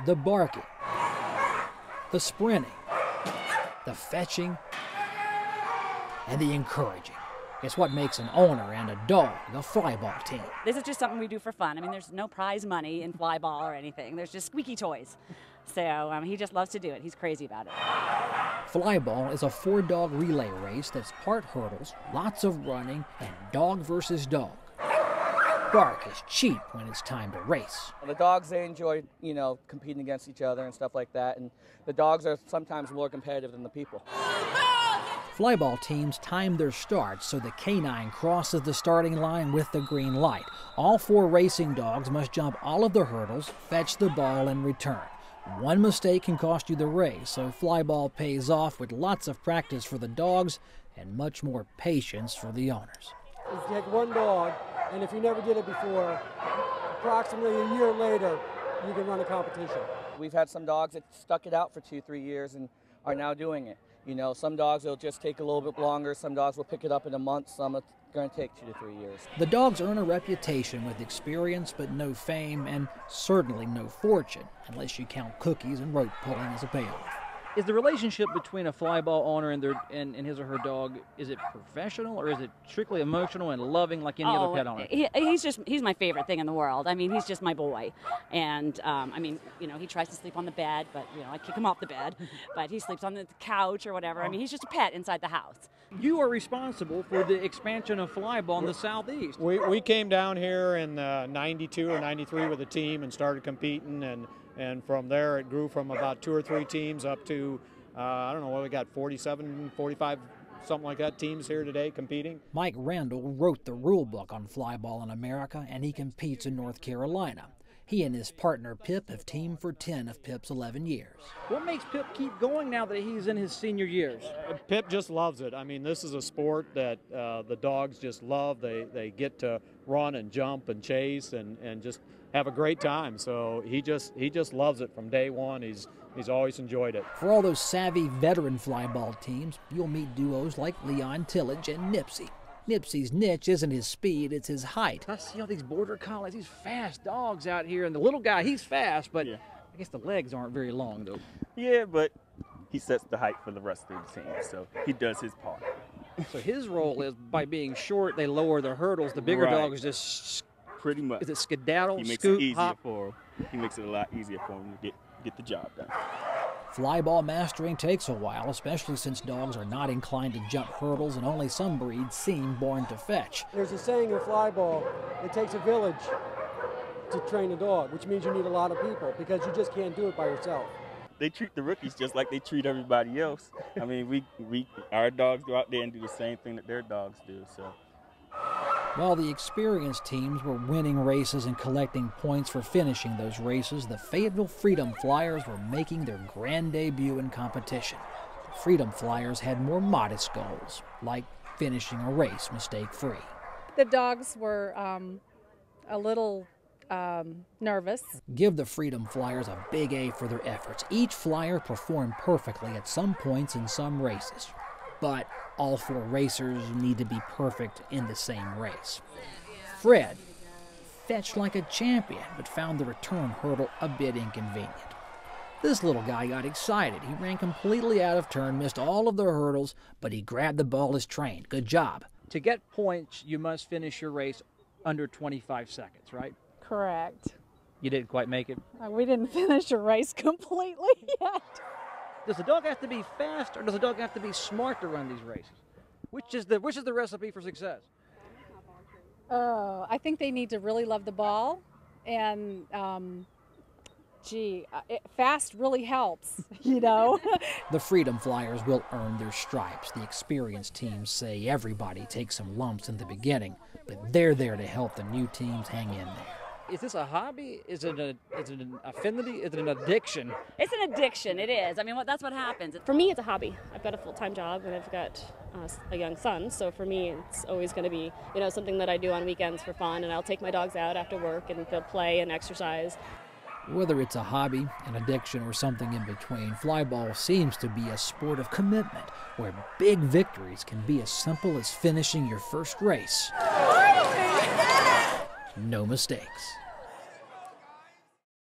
The barking, the sprinting, the fetching, and the encouraging. It's what makes an owner and a dog a flyball team. This is just something we do for fun. I mean, there's no prize money in flyball or anything. There's just squeaky toys. So he just loves to do it. He's crazy about it. Flyball is a 4-dog relay race that's part hurdles, lots of running, and dog versus dog. Bark is cheap when it's time to race. The dogs, they enjoy, competing against each other and stuff like that, and the dogs are sometimes more competitive than the people. Flyball teams time their starts so the canine crosses the starting line with the green light. All 4 racing dogs must jump all of the hurdles, fetch the ball, and return. One mistake can cost you the race, so flyball pays off with lots of practice for the dogs and much more patience for the owners. You take one dog, and if you never did it before, approximately a year later, you can run a competition. We've had some dogs that stuck it out for 2-3 years and are now doing it. Some dogs will just take a little bit longer, some dogs will pick it up in a month, some are going to take 2 to 3 years. The dogs earn a reputation with experience but no fame and certainly no fortune, unless you count cookies and rope pulling as a payoff. Is the relationship between a flyball owner and his or her dog, is it professional or is it strictly emotional and loving like any other pet owner? He's my favorite thing in the world. I mean, he's just my boy. And he tries to sleep on the bed, but I kick him off the bed. But he sleeps on the couch or whatever. I mean, he's just a pet inside the house. You are responsible for the expansion of flyball in the Southeast. We came down here in 92 or 93 with a team and started competing, and from there it grew from about 2 or 3 teams up to, I don't know, what we got, 47, 45, something like that, teams here today competing. Mike Randall wrote the rule book on flyball in America, and he competes in North Carolina. He and his partner Pip have teamed for 10 of Pip's 11 years. What makes Pip keep going now that he's in his senior years? Pip just loves it. I mean, this is a sport that the dogs just love. They get to run and jump and chase and just have a great time. So he just loves it from day one. He's always enjoyed it. For all those savvy veteran flyball teams, you'll meet duos like Leon Tillage and Nipsey. Nipsey's niche isn't his speed, it's his height. I see all these border collies, these fast dogs out here, and the little guy, he's fast, but yeah. I guess the legs aren't very long, though. Yeah, but he sets the height for the rest of the team, so he does his part. So his role is, by being short, they lower the hurdles. The bigger dogs just... Pretty much. Is it skedaddle, he makes scoot, it easier hop? For him. He makes it a lot easier for him to get the job done. Flyball mastering takes a while, especially since dogs are not inclined to jump hurdles and only some breeds seem born to fetch. There's a saying in flyball, it takes a village to train a dog, which means you need a lot of people because you just can't do it by yourself. They treat the rookies just like they treat everybody else. I mean, our dogs go out there and do the same thing that their dogs do, so. While the experienced teams were winning races and collecting points for finishing those races, the Fayetteville Freedom Flyers were making their grand debut in competition. The Freedom Flyers had more modest goals, like finishing a race mistake-free. The dogs were a little nervous. Give the Freedom Flyers a big A for their efforts. Each flyer performed perfectly at some points in some races. But all 4 racers need to be perfect in the same race. Fred fetched like a champion, but found the return hurdle a bit inconvenient. This little guy got excited. He ran completely out of turn, missed all of the hurdles, but he grabbed the ball as trained. Good job. To get points, you must finish your race under 25 seconds, right? Correct. You didn't quite make it? We didn't finish a race completely yet. Does the dog have to be fast, or does the dog have to be smart to run these races? Which is the recipe for success? I think they need to really love the ball, and fast really helps, The Freedom Flyers will earn their stripes. The experienced teams say everybody takes some lumps in the beginning, but they're there to help the new teams hang in there. Is this a hobby? Is it an affinity? Is it an addiction? It's an addiction, it is. I mean, that's what happens. For me, it's a hobby. I've got a full-time job and I've got a young son, so for me, it's always going to be, something that I do on weekends for fun, and I'll take my dogs out after work and they'll play and exercise. Whether it's a hobby, an addiction, or something in between, flyball seems to be a sport of commitment, where big victories can be as simple as finishing your first race. No mistakes.